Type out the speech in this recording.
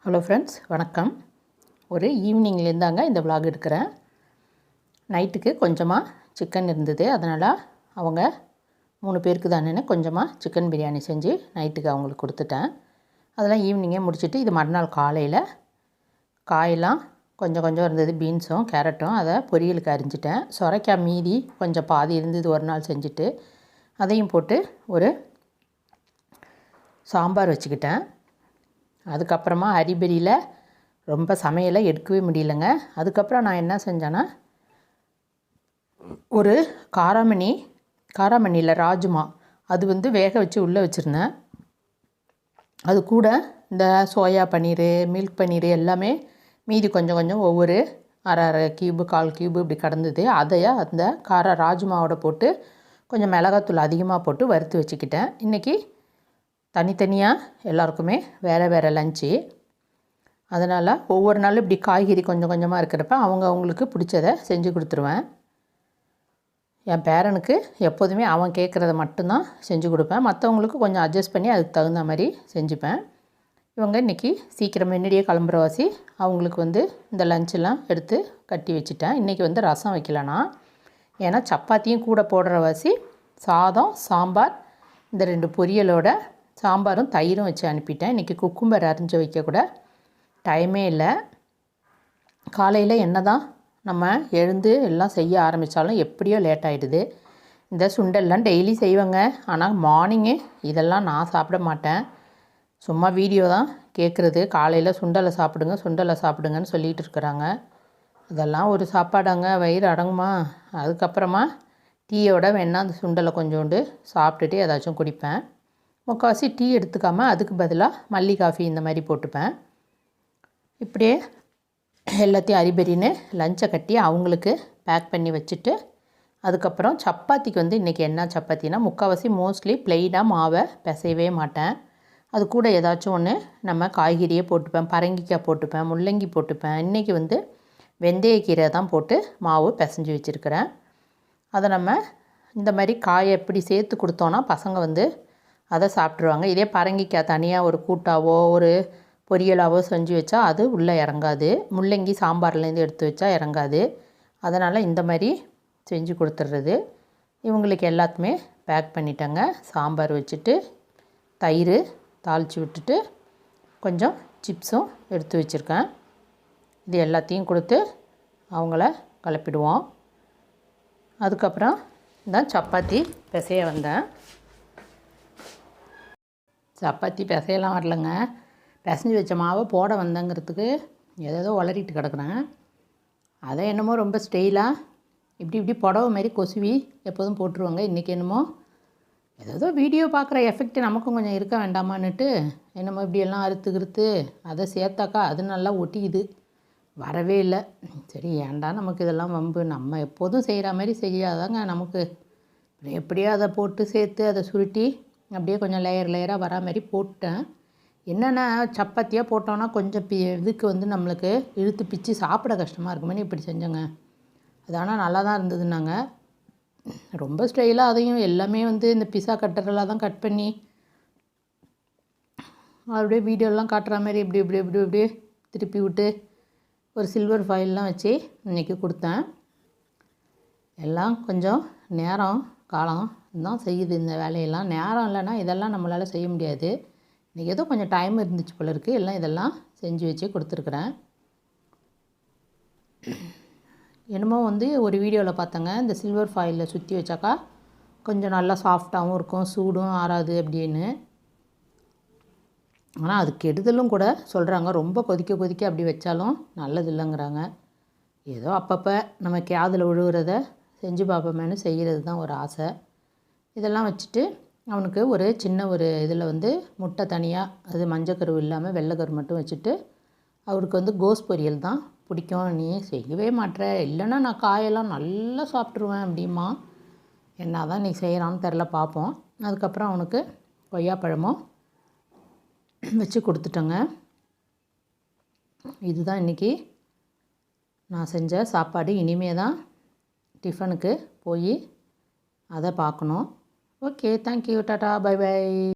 Hello friends, வணக்கம். ஒரு ஈவினிங்லேருந்தாங்க இந்த விலாக் எடுக்கிறேன். நைட்டுக்கு கொஞ்சமாக சிக்கன் இருந்தது, அதனால் அவங்க 3 பேருக்கு தானேன்னு கொஞ்சமாக சிக்கன் பிரியாணி செஞ்சு நைட்டுக்கு அவங்களுக்கு கொடுத்துட்டேன். அதெல்லாம் ஈவினிங்கே முடிச்சுட்டு இது மறுநாள் காலையில் காயெல்லாம் கொஞ்சம் கொஞ்சம் இருந்தது, பீன்ஸும் கேரட்டும், அதை பொரியலுக்கு அரிஞ்சிட்டேன். சொரைக்காய் மீதி கொஞ்சம் பாதி இருந்தது, ஒரு நாள் செஞ்சுட்டு அதையும் போட்டு ஒரு சாம்பார் வச்சுக்கிட்டேன். அதுக்கப்புறமா அரிபரியில் ரொம்ப சமையலை எடுக்கவே முடியலைங்க. அதுக்கப்புறம் நான் என்ன செஞ்சேன்னா, ஒரு காராமணியில் ராஜ்மா அது வேக வச்சு உள்ளே வச்சுருந்தேன். அது கூட இந்த சோயா பன்னீர், மில்க் பன்னீர் எல்லாமே மீதி கொஞ்சம் கொஞ்சம் ஒவ்வொரு அரை கியூபு 1/4 கியூபு இப்படி கடந்தது. அதையே அந்த ராஜ்மாவோட போட்டு கொஞ்சம் மிளகாத்தூள் அதிகமாக போட்டு வறுத்து வச்சுக்கிட்டேன். இன்றைக்கி தனித்தனியாக எல்லாருக்குமே வேறு வேறு லஞ்சு. அதனால் ஒவ்வொரு நாளும் இப்படி காய்கறி கொஞ்சம் கொஞ்சமாக இருக்கிறப்ப அவங்களுக்கு பிடிச்சதை செஞ்சு கொடுத்துருவேன். என் பேரனுக்கு எப்போதுமே அவன் கேட்குறத மட்டும்தான் செஞ்சு கொடுப்பேன். மற்றவங்களுக்கு கொஞ்சம் அட்ஜஸ்ட் பண்ணி அதுக்கு தகுந்த மாதிரி செஞ்சுப்பேன். இவங்க இன்றைக்கி சீக்கிரம் முன்னாடியே கிளம்புறவாசி அவங்களுக்கு இந்த லஞ்செல்லாம் எடுத்து கட்டி வச்சுட்டேன். இன்றைக்கி ரசம் வைக்கலனா, ஏன்னா சப்பாத்தியும் கூட போடுறவாசி சாதம், சாம்பார், இந்த 2 பொரியலோட சாம்பாரும் தயிரும் வச்சு அனுப்பிட்டேன். இன்றைக்கி குக்கும்பர் அரிஞ்சு வைக்கக்கூட டைமே இல்லை. காலையில் என்ன தான் நம்ம எழுந்து எல்லாம் செய்ய ஆரம்பித்தாலும் எப்படியோ லேட் ஆகிடுது. இந்த சுண்டெல்லாம் டெய்லி செய்வேங்க, ஆனால் மார்னிங்கே இதெல்லாம் நான் சாப்பிட மாட்டேன். சும்மா வீடியோ தான் கேட்குறது. காலையில் சுண்டலை சாப்பிடுங்கன்னு சொல்லிகிட்டு இருக்கிறாங்க. அதெல்லாம் ஒரு சாப்பாடாங்க, வயிறு அடங்குமா? அதுக்கப்புறமா டீயோட வேணால் அந்த சுண்டலை கொஞ்சோண்டு சாப்பிட்டுட்டு ஏதாச்சும் குடிப்பேன். முக்கால்வாசி டீ எடுத்துக்காமல் அதுக்கு பதிலாக மல்லி காஃபி இந்த மாதிரி போட்டுப்பேன். இப்படியே எல்லாத்தையும் அரிபரின்னு லஞ்சை கட்டி அவங்களுக்கு பேக் பண்ணி வச்சுட்டு, அதுக்கப்புறம் சப்பாத்திக்கு இன்றைக்கி என்ன சப்பாத்தினா, முக்கால்வாசி மோஸ்ட்லி ப்ளெயினாக மாவை பிசையவே மாட்டேன். அது கூட ஏதாச்சும் ஒன்று நம்ம காய்கறியே போட்டுப்பேன். பரங்கிக்காய் போட்டுப்பேன், முள்ளங்கி போட்டுப்பேன். இன்றைக்கி வெந்தயக்கீரை தான் போட்டு மாவு பிசைஞ்சு வச்சுருக்கிறேன். அதை நம்ம இந்த மாதிரி காயை எப்படி சேர்த்து கொடுத்தோன்னா பசங்க அதை சாப்பிட்ருவாங்க. இதே பரங்கிக்காய் தனியாக ஒரு கூட்டாவோ ஒரு பொரியலாவோ செஞ்சு வச்சா அது உள்ளே இறங்காது. முள்ளங்கி சாம்பார்லேருந்து எடுத்து வச்சா இறங்காது. அதனால் இந்த மாதிரி செஞ்சு கொடுத்துட்றது. இவங்களுக்கு எல்லாத்துமே பேக் பண்ணிட்டேங்க. சாம்பார் வச்சுட்டு தயிர் தாளித்து விட்டுட்டு கொஞ்சம் சிப்ஸும் எடுத்து வச்சுருக்கேன். இது எல்லாத்தையும் கொடுத்து அவங்கள கிளப்பிடுவோம். அதுக்கப்புறம் தான் சப்பாத்தி பிசைய வந்தேன். சப்பாத்தி பிசையெல்லாம் வரலைங்க, பிசைஞ்சு வச்ச மாவை போட வந்தேங்கிறதுக்கு ஏதோ உளறிட்டு கிடக்குறேன். அதை என்னமோ ரொம்ப ஸ்டைலாக இப்படி புடவை மாதிரி கொசுவி எப்போதும் போட்டுருவாங்க. இன்றைக்கி ஏதோ வீடியோ பார்க்குற எஃபெக்ட் நமக்கும் கொஞ்சம் இருக்க வேண்டாமான்னுட்டு என்னமோ இப்படியெல்லாம் அறுத்து அதை சேர்த்தாக்கா அது நல்லா ஒட்டிக்குது, வரவே இல்லை. சரி, ஏன்டா நமக்கு இதெல்லாம் வம்பு, நம்ம எப்போதும் செய்கிற மாதிரி செய்யாதாங்க நமக்கு. எப்படியோ அதை போட்டு சேர்த்து அதை சுருட்டி அப்படியே கொஞ்சம் லேயராக வரா மாதிரி போட்டேன். என்னென்னா சப்பாத்தியாக போட்டோன்னா கொஞ்சம் இதுக்கு நம்மளுக்கு இழுத்து பிச்சு சாப்பிட கஷ்டமாக இருக்குமேனு இப்படி செஞ்சேங்க. அது ஆனால் நல்லா தான் இருந்ததுன்னாங்க. ரொம்ப ஸ்டைலாக அதையும் எல்லாமே இந்த பிஸா கட்டரெல்லாம் தான் கட் பண்ணி அப்படியே வீடியோலாம் காட்டுற மாதிரி இப்படி திருப்பி விட்டு ஒரு சில்வர் ஃபாயிலெலாம் வச்சு இன்றைக்கி கொடுத்தேன். எல்லாம் கொஞ்சம் நேரம் காலம் தான் செய்யுது இந்த வேலையெல்லாம். நேரம் இல்லைன்னா இதெல்லாம் நம்மளால் செய்ய முடியாது. இன்றைக்கி ஏதோ கொஞ்சம் டைம் இருந்துச்சு போல இருக்குது, எல்லாம் இதெல்லாம் செஞ்சு வச்சு கொடுத்துருக்குறேன். என்னமோ ஒரு வீடியோவில் பார்த்தேங்க, இந்த சில்வர் ஃபாயிலில் சுற்றி வச்சாக்கா கொஞ்சம் நல்லா சாஃப்டாகவும் இருக்கும், சூடும் ஆறாது அப்படின்னு. ஆனால் அது கெடுதலும் கூட சொல்கிறாங்க. ரொம்ப கொதிக்க அப்படி வச்சாலும் நல்லது இல்லைங்கிறாங்க. ஏதோ அப்பப்போ நம்ம காதில் விழுகிறத செஞ்சு பார்ப்போமேனு செய்கிறது தான் ஒரு ஆசை. இதெல்லாம் வச்சுட்டு அவனுக்கு ஒரு சின்ன ஒரு இதில் முட்டை தனியாக, அது மஞ்சக்கரு இல்லாமல் வெள்ளைக்கரு மட்டும் வச்சுட்டு, அவருக்கு கோஸ் பொரியல் தான் பிடிக்கும். நீ செய்யவே மாட்டேற, இல்லைன்னா நான் காயெல்லாம் நல்லா சாப்பிட்ருவேன் அப்படிமா. என்ன தான் நீ செய்கிறான்னு தெரில, பார்ப்போம். அதுக்கப்புறம் அவனுக்கு கொய்யாப்பழமும் வச்சு கொடுத்துட்டோங்க. இதுதான் இன்றைக்கி நான் செஞ்ச சாப்பாடு. இனிமே தான் டிஃபனுக்கு போய் அதை பார்க்கணும். ஓகே, தேங்க்யூ, டாட்டா, பை பை.